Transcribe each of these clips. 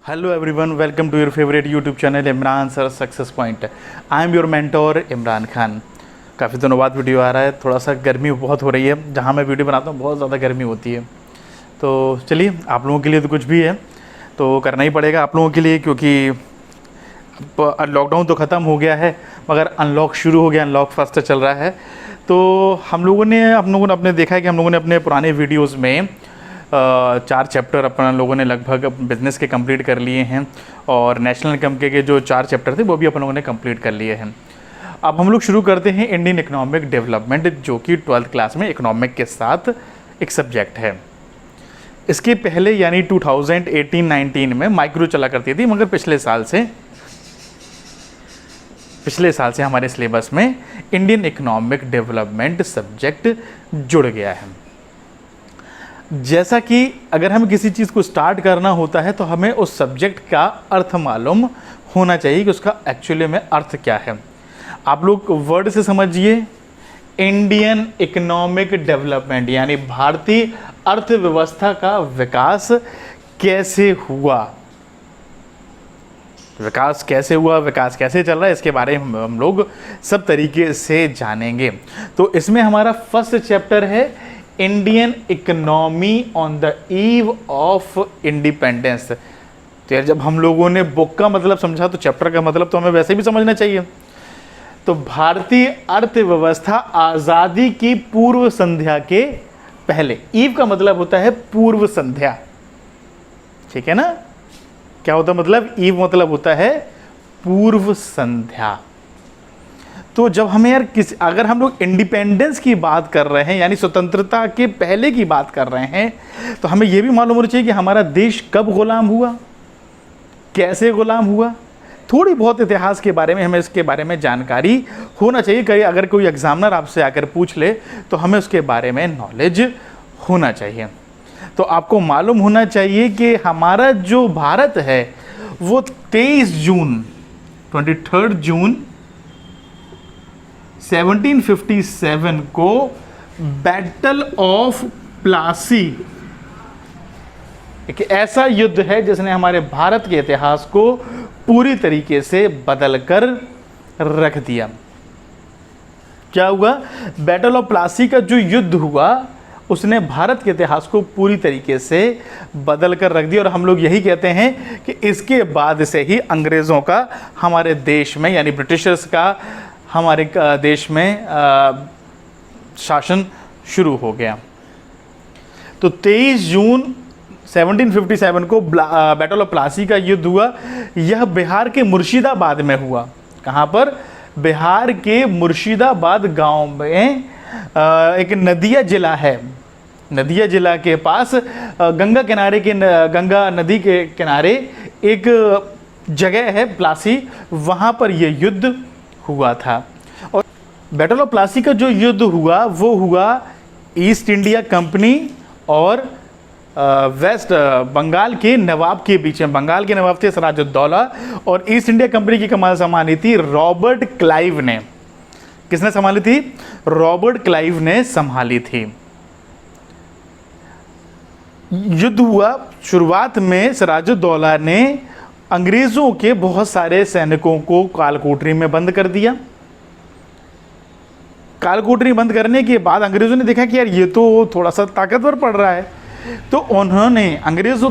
Hello everyone, welcome to your favourite YouTube channel Imran sir success point. I am your mentor Imran Khan. काफ़ी दिनों बाद video आ रहा है, थोड़ा सा गर्मी बहुत हो रही है, जहाँ मैं वीडियो बनाता हूँ बहुत ज़्यादा गर्मी होती है। तो चलिए, आप लोगों के लिए तो कुछ भी है तो करना ही पड़ेगा आप लोगों के लिए, क्योंकि लॉकडाउन तो ख़त्म हो गया है मगर अनलॉक शुरू हो गया, अनलॉक फर्स्ट चल रहा है। तो हम लोगों ने अपने देखा है कि हम लोगों ने अपने पुराने वीडियोज़ में 4 चैप्टर अपना लोगों ने लगभग बिज़नेस के कंप्लीट कर लिए हैं, और नेशनल इनकम के जो 4 चैप्टर थे वो भी अपन लोगों ने कंप्लीट कर लिए हैं। अब हम लोग शुरू करते हैं इंडियन इकोनॉमिक डेवलपमेंट, जो कि 12th क्लास में इकोनॉमिक के साथ एक सब्जेक्ट है। इसके पहले यानी 2018-19 में माइक्रो चला करती थी, मगर पिछले साल से हमारे सिलेबस में इंडियन इकोनॉमिक डेवलपमेंट सब्जेक्ट जुड़ गया है। जैसा कि अगर हमें किसी चीज़ को स्टार्ट करना होता है तो हमें उस सब्जेक्ट का अर्थ मालूम होना चाहिए कि उसका एक्चुअली में अर्थ क्या है। आप लोग वर्ड से समझिए, इंडियन इकोनॉमिक डेवलपमेंट यानी भारतीय अर्थव्यवस्था का विकास कैसे हुआ, विकास कैसे हुआ, विकास कैसे चल रहा है, इसके बारे में हम लोग सब तरीके से जानेंगे। तो इसमें हमारा फर्स्ट चैप्टर है Indian economy on the eve of independence. तो यार, जब हम लोगों ने बुक का मतलब समझा तो चैप्टर का मतलब तो हमें वैसे भी समझना चाहिए। तो भारतीय अर्थव्यवस्था आज़ादी की पूर्व संध्या के पहले, ईव का मतलब होता है पूर्व संध्या, ठीक है ना। क्या होता मतलब, ईव मतलब होता है पूर्व संध्या। तो जब हमें यार अगर हम लोग इंडिपेंडेंस की बात कर रहे हैं यानी स्वतंत्रता के पहले की बात कर रहे हैं, तो हमें यह भी मालूम होना चाहिए कि हमारा देश कब गुलाम हुआ, कैसे गुलाम हुआ। थोड़ी बहुत इतिहास के बारे में हमें इसके बारे में जानकारी होना चाहिए। कहीं अगर कोई एग्जामिनर आपसे आकर पूछ ले तो हमें उसके बारे में नॉलेज होना चाहिए। तो आपको मालूम होना चाहिए कि हमारा जो भारत है वो 23 जून 1757 को बैटल ऑफ प्लासी, एक ऐसा युद्ध है जिसने हमारे भारत के इतिहास को पूरी तरीके से बदल कर रख दिया। क्या हुआ? बैटल ऑफ प्लासी का जो युद्ध हुआ उसने भारत के इतिहास को पूरी तरीके से बदल कर रख दिया। और हम लोग यही कहते हैं कि इसके बाद से ही अंग्रेज़ों का हमारे देश में यानी ब्रिटिशर्स का हमारे देश में शासन शुरू हो गया। तो 23 जून 1757 को बैटल ऑफ प्लासी का युद्ध हुआ। यह बिहार के मुर्शिदाबाद में हुआ। कहाँ पर? बिहार के मुर्शिदाबाद गांव में एक नदिया जिला है। नदिया जिला के पास गंगा नदी के किनारे एक जगह है प्लासी, वहाँ पर यह युद्ध हुआ था। और बैटल ऑफ प्लासी का जो युद्ध हुआ वो हुआ ईस्ट इंडिया कंपनी और वेस्ट बंगाल के नवाब के बीच में। बंगाल के नवाब थे सिराजुद्दौला, और ईस्ट इंडिया कंपनी की कमान संभाली थी रॉबर्ट क्लाइव ने। किसने संभाली थी? रॉबर्ट क्लाइव ने संभाली थी। युद्ध हुआ। शुरुआत में सिराजुद्दौला ने अंग्रेज़ों के बहुत सारे सैनिकों को कालकोठरी में बंद कर दिया। कालकोठरी बंद करने के बाद अंग्रेज़ों ने देखा कि यार ये तो थोड़ा सा ताकतवर पड़ रहा है, तो उन्होंने अंग्रेज़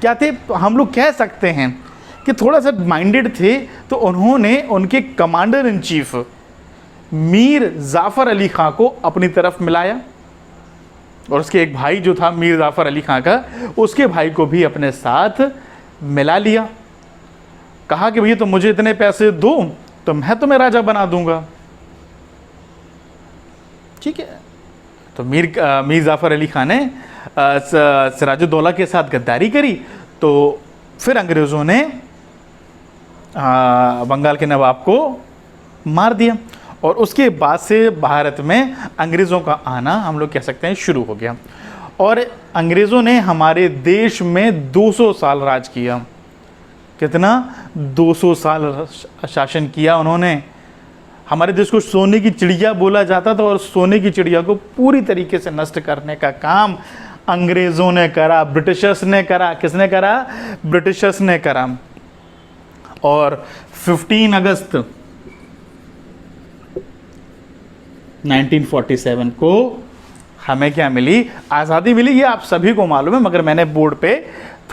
क्या थे, हम लोग कह सकते हैं कि थोड़ा सा माइंडेड थे, तो उन्होंने उनके commander in chief Mir Jafar Ali Khan को अपनी तरफ मिलाया, और उसके एक भाई जो था मीर जाफ़र अली खां का, उसके भाई को भी अपने साथ मिला लिया। कहा कि भैया तुम मुझे इतने पैसे दो तो मैं तुम्हें राजा बना दूंगा, ठीक है। तो मीर जाफ़र अली खान ने सिराजुद्दौला के साथ गद्दारी करी। तो फिर अंग्रेज़ों ने बंगाल के नवाब को मार दिया, और उसके बाद से भारत में अंग्रेज़ों का आना हम लोग कह सकते हैं शुरू हो गया। और अंग्रेज़ों ने हमारे देश में 200 साल राज किया। कितना? 200 साल शासन किया उन्होंने। हमारे देश को सोने की चिड़िया बोला जाता था, और सोने की चिड़िया को पूरी तरीके से नष्ट करने का काम अंग्रेजों ने करा, ब्रिटिशर्स ने करा। किसने करा? ब्रिटिशर्स ने करा। और 15 अगस्त 1947 को हमें क्या मिली? आज़ादी मिली। ये आप सभी को मालूम है, मगर मैंने बोर्ड पे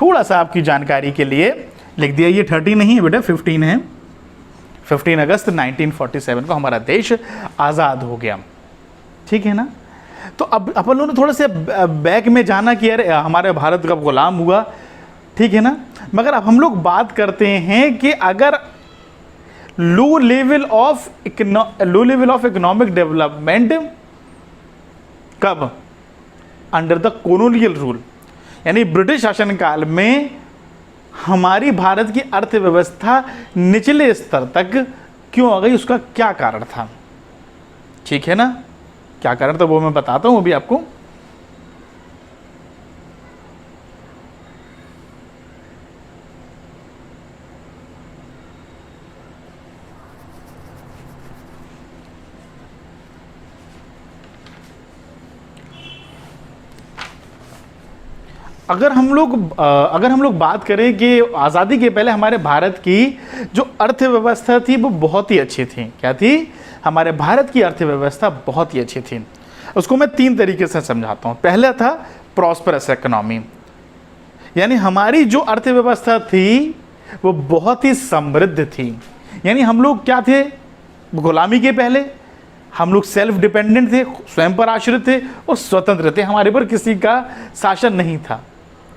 थोड़ा सा आपकी जानकारी के लिए लिख दिया। ये 30 नहीं है बेटा, 15 है। 15 अगस्त 1947 को हमारा देश आज़ाद हो गया। ठीक है ना? तो अब अपन लोगों ने थोड़ा सा बैक में जाना कि यार हमारे भारत कब गुलाम हुआ, ठीक है ना? मगर अब हम लोग बात करते हैं कि अगर low level of economic development कब? अंडर द कॉलोनियल रूल, यानी ब्रिटिश शासनकाल में हमारी भारत की अर्थव्यवस्था निचले स्तर तक क्यों आ गई? उसका क्या कारण था? ठीक है ना? क्या कारण था वो मैं बताता हूं अभी आपको। अगर हम लोग बात करें कि आज़ादी के पहले हमारे भारत की जो अर्थव्यवस्था थी वो बहुत ही अच्छी थी। क्या थी? हमारे भारत की अर्थव्यवस्था बहुत ही अच्छी थी। उसको मैं 3 तरीके से समझाता हूँ। पहला था प्रॉस्परस इकोनॉमी, यानी हमारी जो अर्थव्यवस्था थी वो बहुत ही समृद्ध थी। यानी हम लोग क्या थे? गुलामी के पहले हम लोग सेल्फ डिपेंडेंट थे, स्वयं पर आश्रित थे और स्वतंत्र थे। हमारे पर किसी का शासन नहीं था।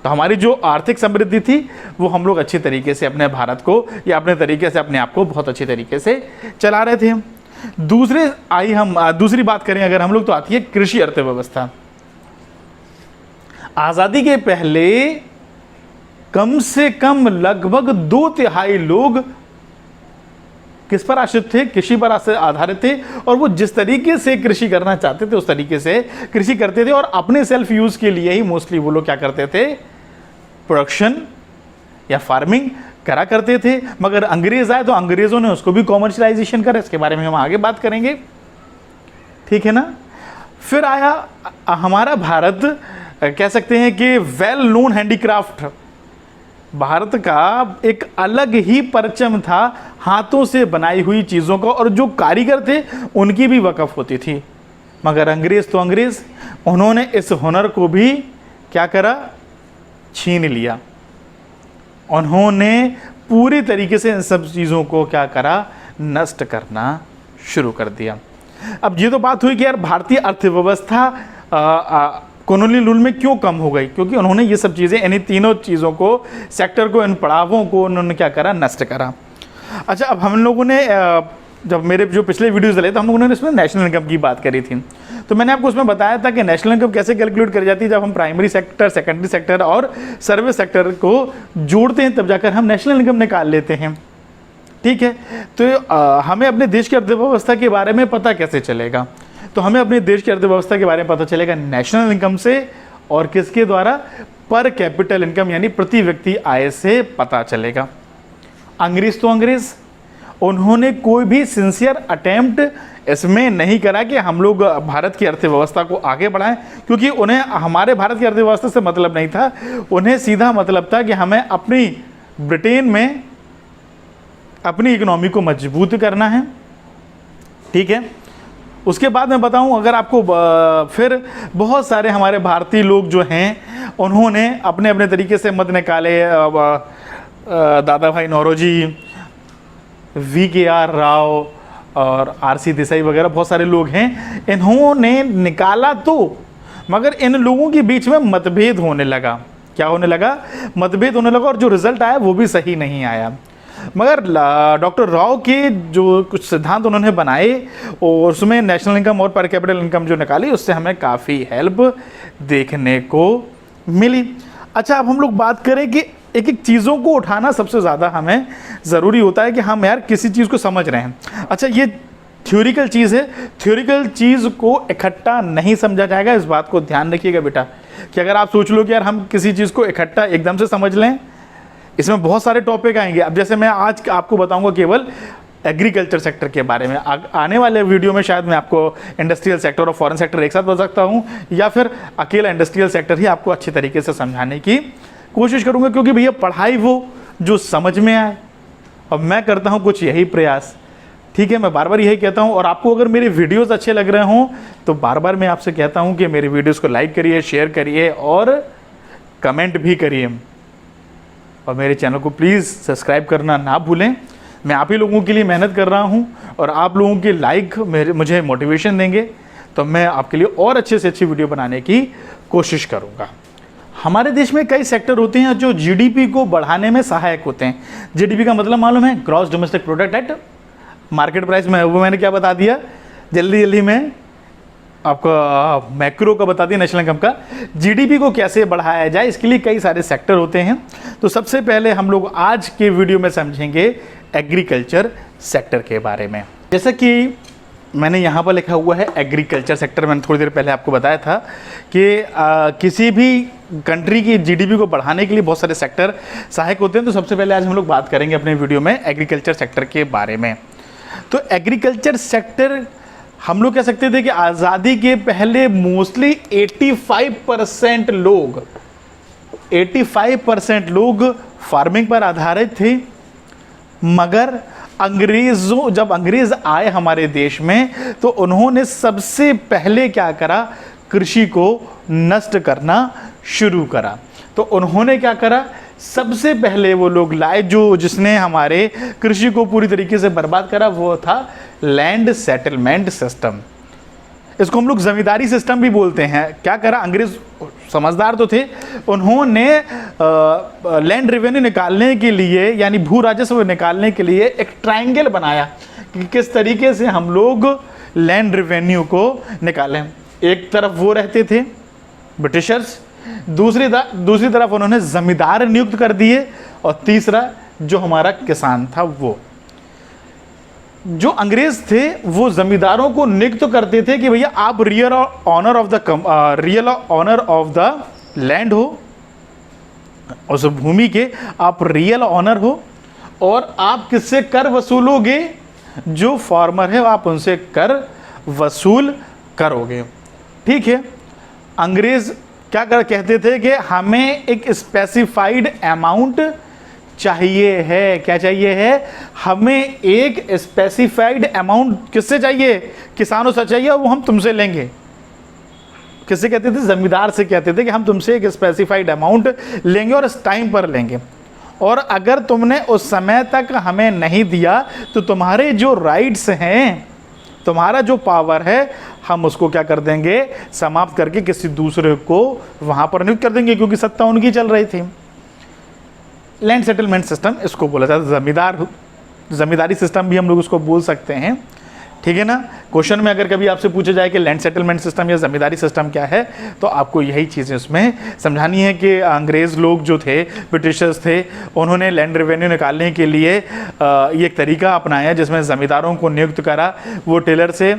तो हमारी जो आर्थिक समृद्धि थी वो हम लोग अच्छी तरीके से अपने भारत को या अपने तरीके से अपने आप को बहुत अच्छी तरीके से चला रहे थे। दूसरी बात करें अगर हम लोग, तो आती है कृषि अर्थव्यवस्था। आज़ादी के पहले कम से कम लगभग 2/3 लोग किस पर आश्रित थे? कृषि पर आधारित थे। और वो जिस तरीके से कृषि करना चाहते थे उस तरीके से कृषि करते थे और अपने सेल्फ यूज के लिए ही मोस्टली वो लोग क्या करते थे? प्रोडक्शन या फार्मिंग करा करते थे। मगर अंग्रेज आए तो अंग्रेजों ने उसको भी कॉमर्शलाइजेशन करा। इसके बारे में हम आगे बात करेंगे, ठीक है ना? फिर आया हमारा भारत, कह सकते हैं कि वेल नोन हैंडीक्राफ्ट। भारत का एक अलग ही परचम था हाथों से बनाई हुई चीज़ों का, और जो कारीगर थे उनकी भी वक़्फ़ होती थी। मगर अंग्रेज़ तो अंग्रेज़, उन्होंने इस हुनर को भी क्या करा? छीन लिया। उन्होंने पूरी तरीके से इन सब चीज़ों को क्या करा? नष्ट करना शुरू कर दिया। अब ये तो बात हुई कि यार भारतीय अर्थव्यवस्था कॉलोनियल रूल में क्यों कम हो गई? क्योंकि उन्होंने ये सब चीज़ें, यानी तीनों चीज़ों को, सेक्टर को, इन पड़ावों को उन्होंने क्या करा? नष्ट करा। अच्छा, अब हम लोगों ने जब मेरे जो पिछले वीडियोज़ डले तो हम लोगों ने इसमें नेशनल इनकम की बात करी थी। तो मैंने आपको उसमें बताया था कि नेशनल इनकम कैसे कैलकुलेट करी जाती है। जब हम प्राइमरी सेक्टर, सेकेंडरी सेक्टर और सर्विस सेक्टर को जोड़ते हैं तब जाकर हम नेशनल इनकम निकाल लेते हैं, ठीक है? तो हमें अपने देश की अर्थव्यवस्था के बारे में पता कैसे चलेगा? तो हमें अपने देश की अर्थव्यवस्था के बारे में पता चलेगा नेशनल इनकम से, और किसके द्वारा? पर कैपिटल इनकम, यानी प्रति व्यक्ति आय से पता चलेगा। अंग्रेज तो अंग्रेज, उन्होंने कोई भी सिंसियर अटेम्प्ट इसमें नहीं करा कि हम लोग भारत की अर्थव्यवस्था को आगे बढ़ाएं, क्योंकि उन्हें हमारे भारत की अर्थव्यवस्था से मतलब नहीं था। उन्हें सीधा मतलब था कि हमें अपनी ब्रिटेन में अपनी इकोनॉमी को मजबूत करना है, ठीक है? उसके बाद मैं बताऊं, अगर आपको फिर बहुत सारे हमारे भारतीय लोग जो हैं उन्होंने अपने अपने तरीके से मत निकाले। दादा भाई नौरोजी, VKR राव और RC देसाई वगैरह बहुत सारे लोग हैं, इन्होंने निकाला तो, मगर इन लोगों के बीच में मतभेद होने लगा। क्या होने लगा? मतभेद होने लगा, और जो रिजल्ट आया वो भी सही नहीं आया। मगर डॉक्टर राव के जो कुछ सिद्धांत उन्होंने बनाए और उसमें नेशनल इनकम और पर कैपिटल इनकम जो निकाली, उससे हमें काफ़ी हेल्प देखने को मिली। अच्छा, अब हम लोग बात करें कि एक एक चीज़ों को उठाना सबसे ज़्यादा हमें ज़रूरी होता है कि हम यार किसी चीज़ को समझ रहे हैं। अच्छा, ये थ्योरिकल चीज़ है, थ्योरिकल चीज़ को इकट्ठा नहीं समझा जाएगा। इस बात को ध्यान रखिएगा बेटा, कि अगर आप सोच लो कि यार हम किसी चीज़ को इकट्ठा एकदम से समझ लें, इसमें बहुत सारे टॉपिक आएंगे। अब जैसे मैं आज आपको बताऊंगा केवल एग्रीकल्चर सेक्टर के बारे में। आने वाले वीडियो में शायद मैं आपको इंडस्ट्रियल सेक्टर और फॉरेन सेक्टर एक साथ बता सकता हूँ, या फिर अकेला इंडस्ट्रियल सेक्टर ही आपको अच्छे तरीके से समझाने की कोशिश करूँगा, क्योंकि भैया पढ़ाई वो जो समझ में आए, और मैं करता हूँ कुछ यही प्रयास। ठीक है, मैं बार बार यही कहता हूँ, और आपको अगर मेरे वीडियोस अच्छे लग रहे हों तो बार बार मैं आपसे कहता हूँ कि मेरे वीडियोस को लाइक करिए, शेयर करिए और कमेंट भी करिए, और मेरे चैनल को प्लीज़ सब्सक्राइब करना ना भूलें। मैं आप ही लोगों के लिए मेहनत कर रहा हूँ, और आप लोगों के लाइक मुझे मोटिवेशन देंगे, तो मैं आपके लिए और अच्छे से अच्छी वीडियो बनाने की कोशिश करूँगा। हमारे देश में कई सेक्टर होते हैं जो जीडीपी को बढ़ाने में सहायक होते हैं। जीडीपी का मतलब मालूम है? Gross domestic product at market price में। वो मैंने क्या बता दिया, जल्दी में आपको मैक्रो का बता दिया, नेशनल इनकम का। जीडीपी को कैसे बढ़ाया जाए, इसके लिए कई सारे सेक्टर होते हैं। तो सबसे पहले हम लोग आज के वीडियो में समझेंगे एग्रीकल्चर सेक्टर के बारे में। जैसा कि मैंने यहाँ पर लिखा हुआ है एग्रीकल्चर सेक्टर, मैंने थोड़ी देर पहले आपको बताया था कि किसी भी कंट्री की जीडीपी को बढ़ाने के लिए बहुत सारे सेक्टर सहायक होते हैं। तो सबसे पहले आज हम लोग बात करेंगे अपने वीडियो में एग्रीकल्चर सेक्टर के बारे में। तो एग्रीकल्चर सेक्टर हम लोग कह सकते थे कि आज़ादी के पहले मोस्टली 85% लोग फार्मिंग पर आधारित थे, मगर जब अंग्रेज आए हमारे देश में तो उन्होंने सबसे पहले क्या करा, कृषि को नष्ट करना शुरू करा। तो उन्होंने क्या करा, सबसे पहले वो लोग लाए जिसने हमारे कृषि को पूरी तरीके से बर्बाद करा, वो था लैंड सेटलमेंट सिस्टम। इसको हम लोग जमींदारी सिस्टम भी बोलते हैं। क्या करा, अंग्रेज समझदार तो थे, उन्होंने लैंड रेवेन्यू निकालने के लिए, यानी भू राजस्व निकालने के लिए एक ट्रायंगल बनाया कि किस तरीके से हम लोग लैंड रेवेन्यू को निकालें। एक तरफ वो रहते थे ब्रिटिशर्स, दूसरी तरफ उन्होंने जमींदार नियुक्त कर दिए, और तीसरा जो हमारा किसान था। वो जो अंग्रेज थे वो जमींदारों को नियुक्त करते थे कि भैया आप real owner of the land हो, उस भूमि के आप रियल ऑनर हो, और आप किससे कर वसूलोगे, जो फार्मर है आप उनसे कर वसूल करोगे। ठीक है, अंग्रेज क्या कहते थे कि हमें एक स्पेसिफाइड अमाउंट चाहिए है। क्या चाहिए है? हमें एक स्पेसिफाइड अमाउंट किससे चाहिए? किसानों से चाहिए, और वो हम तुमसे लेंगे। किससे कहते थे? जमींदार से कहते थे कि हम तुमसे एक स्पेसिफाइड अमाउंट लेंगे और इस टाइम पर लेंगे, और अगर तुमने उस समय तक हमें नहीं दिया तो तुम्हारे जो राइट्स हैं, तुम्हारा जो पावर है, हम उसको क्या कर देंगे, समाप्त करके किसी दूसरे को वहां पर नियुक्त कर देंगे, क्योंकि सत्ता उनकी चल रही थी। लैंड सेटलमेंट सिस्टम इसको बोला जाता है। जमींदारी सिस्टम भी हम लोग उसको बोल सकते हैं। ठीक है ना। क्वेश्चन में अगर कभी आपसे पूछा जाए कि लैंड सेटलमेंट सिस्टम या जमींदारी सिस्टम क्या है, तो आपको यही चीज़ें उसमें समझानी है कि अंग्रेज़ लोग जो थे, ब्रिटिशर्स थे, उन्होंने लैंड रेवेन्यू निकालने के लिए ये एक तरीका अपनाया जिसमें ज़मींदारों को नियुक्त करा, वो टेलर से,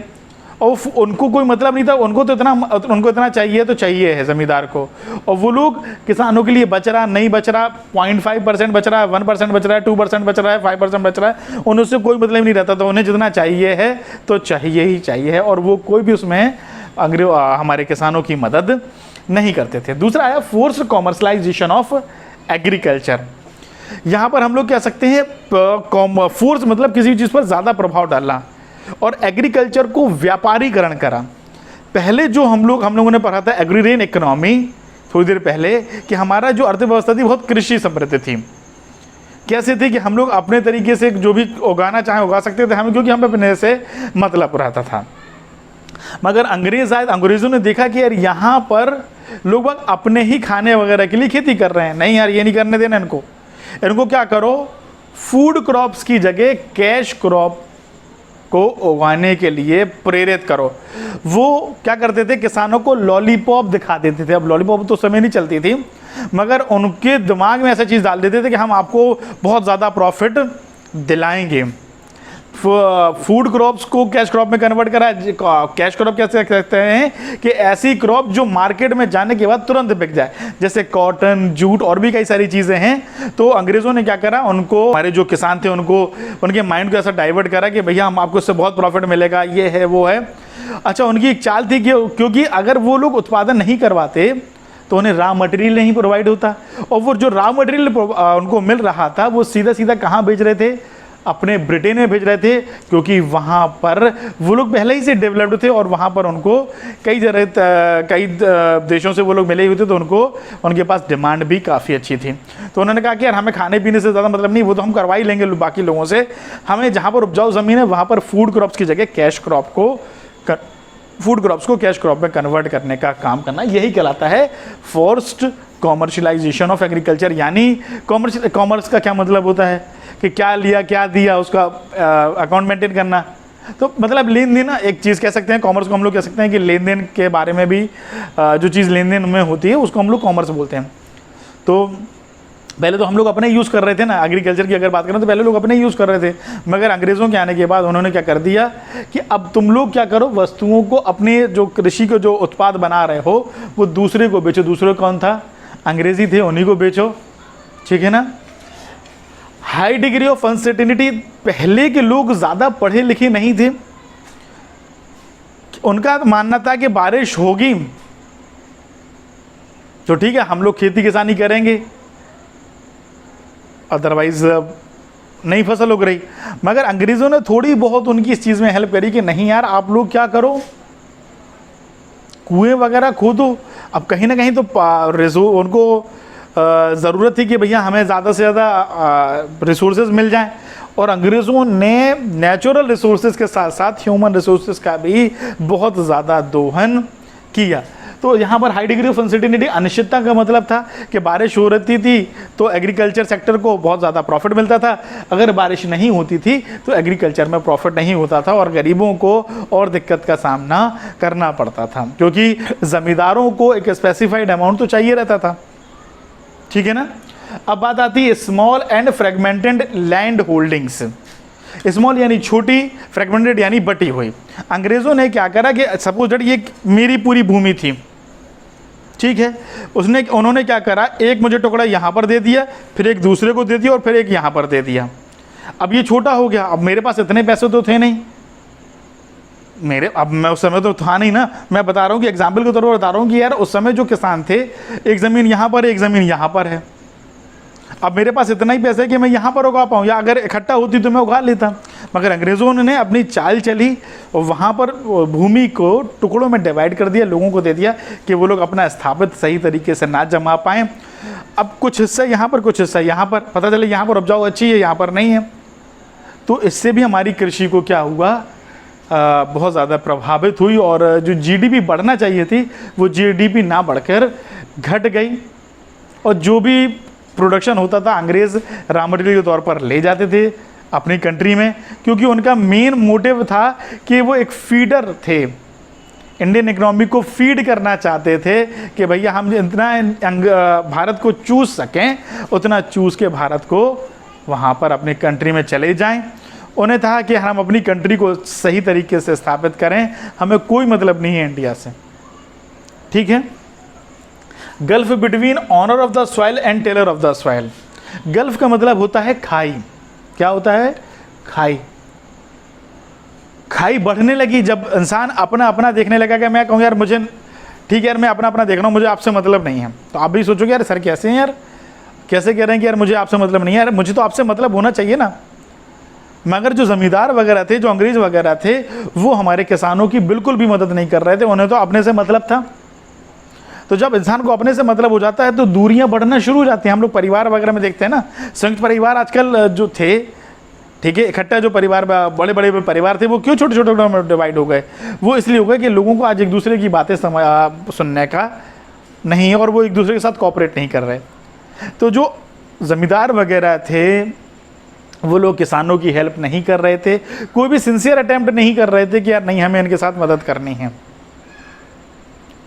और उनको कोई मतलब नहीं था, उनको इतना चाहिए तो चाहिए है ज़मींदार को, और वो लोग किसानों के लिए बच रहा नहीं बच रहा, 0.5% बच रहा है, 1% बच रहा है, 2% बच रहा है, 5% बच रहा है, उनसे कोई मतलब नहीं रहता। तो उन्हें जितना चाहिए है तो चाहिए ही चाहिए है, और वो कोई भी उसमें हमारे किसानों की मदद नहीं करते थे। दूसरा आया फोर्स कॉमर्शलाइजेशन ऑफ एग्रीकल्चर। यहाँ पर हम लोग कह सकते हैं फोर्स मतलब किसी चीज़ पर ज़्यादा प्रभाव डालना, और एग्रीकल्चर को व्यापारीकरण करा। पहले जो हम लोगों ने पढ़ा था एग्रीरेन इकोनॉमी थोड़ी देर पहले, कि हमारा जो अर्थव्यवस्था थी बहुत कृषि समृद्ध थी। कैसे थी कि हम लोग अपने तरीके से जो भी उगाना चाहें उगा सकते थे, क्योंकि हमें अपने से मतलब रहता था। मगर अंग्रेज आए, अंग्रेजों ने देखा कि यार यहाँ पर लोग अपने ही खाने वगैरह के लिए खेती कर रहे हैं, नहीं यार ये नहीं करने देना इनको क्या करो, फूड क्रॉप्स की जगह कैश क्रॉप को उगाने के लिए प्रेरित करो। वो क्या करते थे, किसानों को लॉलीपॉप दिखा देते थे। अब लॉलीपॉप तो समय नहीं चलती थी, मगर उनके दिमाग में ऐसा चीज़ डाल देते थे कि हम आपको बहुत ज़्यादा प्रॉफिट दिलाएंगे। फूड क्रॉप्स को कैश क्रॉप में कन्वर्ट करा। कैश क्रॉप कैसे कहते हैं कि ऐसी क्रॉप जो मार्केट में जाने के बाद तुरंत बिक जाए, जैसे कॉटन, जूट और भी कई सारी चीज़ें हैं। तो अंग्रेज़ों ने क्या करा, उनको, हमारे जो किसान थे उनको, उनके माइंड को ऐसा डाइवर्ट करा कि भैया हम आपको इससे बहुत प्रॉफिट मिलेगा, ये है वो है। अच्छा, उनकी एक चाल थी कि क्योंकि अगर वो लोग उत्पादन नहीं करवाते तो उन्हें रॉ मटेरियल नहीं प्रोवाइड होता, और वो जो रॉ मटेरियल उनको मिल रहा था वो सीधा सीधा कहाँ भेज रहे थे, अपने ब्रिटेन में भेज रहे थे, क्योंकि वहाँ पर वो लोग पहले ही से डेवलप्ड थे और वहाँ पर उनको कई देशों से वो लोग मिले हुए थे, तो उनको उनके पास डिमांड भी काफ़ी अच्छी थी। तो उन्होंने कहा कि यार हमें खाने पीने से ज़्यादा मतलब नहीं, वो तो हम करवा ही लेंगे बाकी लोगों से, हमें जहाँ पर उपजाऊ ज़मीन है वहाँ पर फूड क्रॉप्स की जगह फूड क्रॉप्स को कैश क्रॉप में कन्वर्ट करने का काम करना, यही कहलाता है फोर्स्ड कॉमर्शियलाइजेशन ऑफ एग्रीकल्चर। यानी कॉमर्स का क्या मतलब होता है कि क्या लिया क्या दिया, उसका अकाउंट मेंटेन करना। तो मतलब लेन देन, एक चीज़ कह सकते हैं कॉमर्स को हम लोग कह सकते हैं कि लेन देन के बारे में भी, जो चीज़ लेन देन में होती है उसको हम लोग कॉमर्स बोलते हैं। तो पहले तो हम लोग अपने यूज़ कर रहे थे ना, एग्रीकल्चर की अगर बात करें तो पहले लोग अपने यूज़ कर रहे थे, मगर अंग्रेज़ों के आने के बाद उन्होंने क्या कर दिया कि अब तुम लोग क्या करो, वस्तुओं को, अपने जो कृषि को जो उत्पाद बना रहे हो वो दूसरे को बेचो। दूसरे कौन था, अंग्रेज़ी थे, उन्हीं को बेचो, ठीक है ना। हाई डिग्री ऑफ अनसर्टेनिटी, पहले के लोग ज़्यादा पढ़े लिखे नहीं थे, उनका मानना था कि बारिश होगी तो ठीक है हम लोग खेती किसानी करेंगे, अदरवाइज नहीं फसल उग रही। मगर अंग्रेज़ों ने थोड़ी बहुत उनकी इस चीज़ में हेल्प करी कि नहीं यार आप लोग क्या करो, कुएं वगैरह खोदो। अब कहीं ना कहीं तो उनको ज़रूरत थी कि भैया हमें ज़्यादा से ज़्यादा रिसोर्सेज मिल जाएं, और अंग्रेज़ों ने नेचुरल रिसोर्सेज के साथ साथ ह्यूमन रिसोर्सेज का भी बहुत ज़्यादा दोहन किया। तो यहाँ पर हाई डिग्री ऑफ अनसर्टेनिटी, अनिश्चितता का मतलब था कि बारिश हो रही थी तो एग्रीकल्चर सेक्टर को बहुत ज़्यादा प्रॉफिट मिलता था, अगर बारिश नहीं होती थी तो एग्रीकल्चर में प्रॉफिट नहीं होता था और गरीबों को और दिक्कत का सामना करना पड़ता था, क्योंकि ज़मींदारों को एक स्पेसिफाइड अमाउंट तो चाहिए रहता था, ठीक है ना। अब बात आती है small and fragmented land holdings. Small यानी छोटी, फ्रेगमेंटेड यानी बटी हुई। अंग्रेज़ों ने क्या करा कि सपोज दैट ये मेरी पूरी भूमि थी, ठीक है, उन्होंने क्या करा, एक मुझे टुकड़ा यहाँ पर दे दिया, फिर एक दूसरे को दे दिया और फिर एक यहाँ पर दे दिया। अब ये छोटा हो गया, अब मेरे पास इतने पैसे तो थे नहीं अब मैं उस समय तो था नहीं ना, मैं बता रहा हूँ कि एग्जाम्पल के तौर पर बता रहा हूँ कि यार उस समय जो किसान थे, एक ज़मीन यहाँ पर है, एक ज़मीन यहाँ पर है, अब मेरे पास इतना ही पैसा है कि मैं यहाँ पर उगा पाऊँ, या अगर इकट्ठा होती तो मैं उगा लेता। मगर अंग्रेज़ों ने अपनी चाल चली और वहाँ पर भूमि को टुकड़ों में डिवाइड कर दिया, लोगों को दे दिया कि वो लोग अपना स्थापित सही तरीके से ना जमा पाएँ। अब कुछ हिस्सा यहाँ पर, कुछ हिस्सा यहाँ पर, पता चले यहाँ पर उपजाऊ अच्छी है, यहाँ पर नहीं है, तो इससे भी हमारी कृषि को क्या हुआ, बहुत ज़्यादा प्रभावित हुई, और जो जीडीपी बढ़ना चाहिए थी वो जीडीपी ना बढ़कर घट गई, और जो भी प्रोडक्शन होता था अंग्रेज़ रॉ मटेरियल के तौर पर ले जाते थे अपनी कंट्री में, क्योंकि उनका मेन मोटिव था कि वो एक फीडर थे, इंडियन इकोनॉमी को फीड करना चाहते थे कि भैया हम जितना भारत को चूस सकें उतना चूस के भारत को वहाँ पर अपनी कंट्री में चले जाएं। उन्हें था कि हम अपनी कंट्री को सही तरीके से स्थापित करें, हमें कोई मतलब नहीं है इंडिया से, ठीक है। Gulf between owner of the soil and tiller of the soil. Gulf का मतलब होता है खाई। क्या होता है, खाई। खाई बढ़ने लगी जब इंसान अपना अपना देखने लगा कि मैं कहूँ यार मुझे ठीक है यार मैं अपना अपना देख रहा हूँ, मुझे आपसे मतलब नहीं है। तो आप भी सोचोगे यार सर कैसे हैं यार, कैसे कह रहे हैं कि यार मुझे आपसे मतलब नहीं है, यार मुझे तो आपसे मतलब होना चाहिए ना। मगर जो ज़मींदार वगैरह थे, जो अंग्रेज़ वगैरह थे, वो हमारे किसानों की बिल्कुल भी मदद नहीं कर रहे थे, उन्हें तो अपने से मतलब था। तो जब इंसान को अपने से मतलब हो जाता है तो दूरियां बढ़ना शुरू हो जाती हैं। हम लोग परिवार वगैरह में देखते हैं ना, संयुक्त परिवार आजकल जो थे, ठीक है, इकट्ठा जो परिवार, बड़े बड़े परिवार थे, वो क्यों छोटे छोटे में डिवाइड हो गए? वो इसलिए हो गए कि लोगों को आज एक दूसरे की बातें सुनने का नहीं है और वो एक दूसरे के साथ कोऑपरेट नहीं कर रहे। तो जो ज़मींदार वगैरह थे वो लोग किसानों की हेल्प नहीं कर रहे थे, कोई भी सिंसियर अटेम्प्ट नहीं कर रहे थे कि यार नहीं हमें इनके साथ मदद करनी है।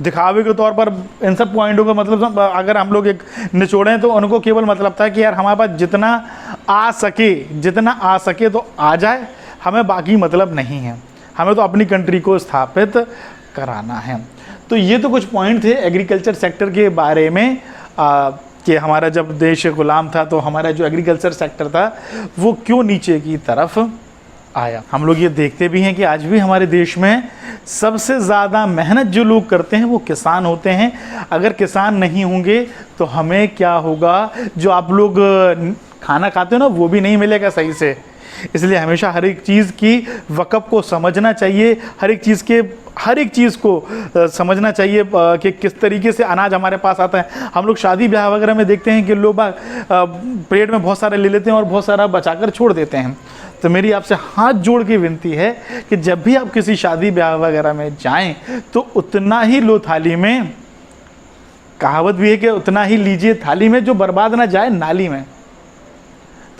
दिखावे के तौर पर इन सब पॉइंटों का मतलब अगर हम लोग एक निचोड़ें तो उनको केवल मतलब था कि यार हमारे पास जितना आ सके तो आ जाए, हमें बाकी मतलब नहीं है, हमें तो अपनी कंट्री को स्थापित कराना है। तो ये तो कुछ पॉइंट थे एग्रीकल्चर सेक्टर के बारे में कि हमारा जब देश गुलाम था तो हमारा जो एग्रीकल्चर सेक्टर था वो क्यों नीचे की तरफ आया। हम लोग ये देखते भी हैं कि आज भी हमारे देश में सबसे ज़्यादा मेहनत जो लोग करते हैं वो किसान होते हैं। अगर किसान नहीं होंगे तो हमें क्या होगा, जो आप लोग खाना खाते हो ना वो भी नहीं मिलेगा सही से। इसलिए हमेशा हर एक चीज़ की वक़्फ़ को समझना चाहिए, हर एक चीज़ को समझना चाहिए कि किस तरीके से अनाज हमारे पास आता है। हम लोग शादी ब्याह वगैरह में देखते हैं कि लोग प्लेट में बहुत सारा ले लेते हैं और बहुत सारा बचाकर छोड़ देते हैं। तो मेरी आपसे हाथ जोड़ के विनती है कि जब भी आप किसी शादी ब्याह वगैरह में जाएं तो उतना ही लो थाली में। कहावत भी है कि उतना ही लीजिए थाली में जो बर्बाद ना जाए नाली में।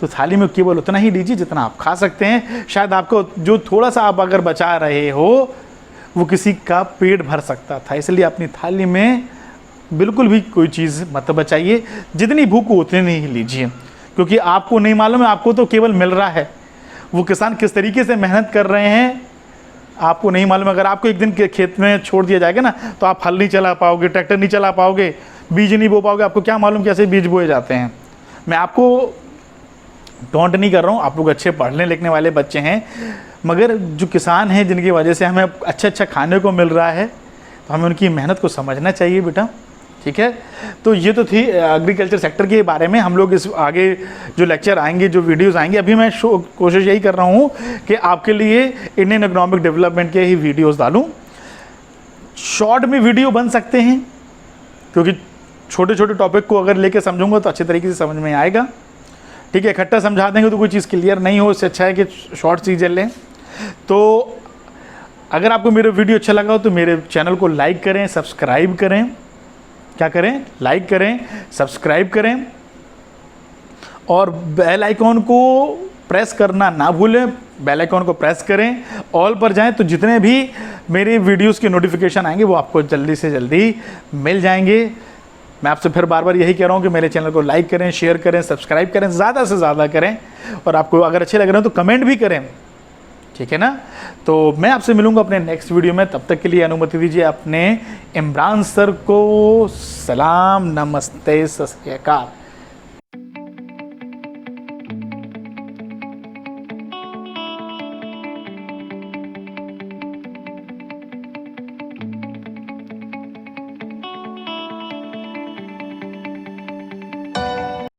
तो थाली में केवल उतना ही लीजिए जितना आप खा सकते हैं। शायद आपको जो थोड़ा सा आप अगर बचा रहे हो वो किसी का पेट भर सकता था। इसलिए अपनी थाली में बिल्कुल भी कोई चीज़ मत बचाइए, जितनी भूख हो उतनी ही लीजिए, क्योंकि आपको नहीं मालूम है, आपको तो केवल मिल रहा है। वो किसान किस तरीके से मेहनत कर रहे हैं आपको नहीं मालूम। अगर आपको एक दिन के खेत में छोड़ दिया जाएगा ना तो आप हल नहीं चला पाओगे, ट्रैक्टर नहीं चला पाओगे, बीज नहीं बो पाओगे। आपको क्या मालूम कैसे बीज बोए जाते हैं। मैं आपको डोंट नहीं कर रहा हूँ, आप लोग अच्छे पढ़ने लिखने वाले बच्चे हैं, मगर जो किसान हैं जिनकी वजह से हमें अच्छा खाने को मिल रहा है तो हमें उनकी मेहनत को समझना चाहिए बेटा, ठीक है। तो ये तो थी एग्रीकल्चर सेक्टर के बारे में। हम लोग इस आगे जो लेक्चर आएंगे, जो वीडियोस आएंगे, अभी मैं कोशिश यही कर रहा हूँ कि आपके लिए इंडियन इकोनॉमिक डेवलपमेंट के ही वीडियोस डालूँ। शॉर्ट में वीडियो बन सकते हैं क्योंकि छोटे छोटे टॉपिक को अगर लेके समझूंगा तो अच्छे तरीके से समझ में आएगा, ठीक है। इकट्ठा समझा देंगे तो कोई चीज़ क्लियर नहीं हो, इससे अच्छा है कि शॉर्ट चीज़ें लें। तो अगर आपको मेरा वीडियो अच्छा लगा हो तो मेरे चैनल को लाइक करें, सब्सक्राइब करें। क्या करें? लाइक करें, सब्सक्राइब करें और बेल आइकॉन को प्रेस करना ना भूलें। बेल आइकॉन को प्रेस करें, ऑल पर जाएं तो जितने भी मेरे वीडियोस के नोटिफिकेशन आएंगे वो आपको जल्दी से जल्दी मिल जाएंगे। मैं आपसे फिर बार बार यही कह रहा हूँ कि मेरे चैनल को लाइक करें, शेयर करें, सब्सक्राइब करें, ज़्यादा से ज़्यादा करें और आपको अगर अच्छे लग रहे हो तो कमेंट भी करें, ठीक है ना। तो मैं आपसे मिलूंगा अपने नेक्स्ट वीडियो में। तब तक के लिए अनुमति दीजिए अपने इमरान सर को। सलाम, नमस्ते, सत श्री अकाल।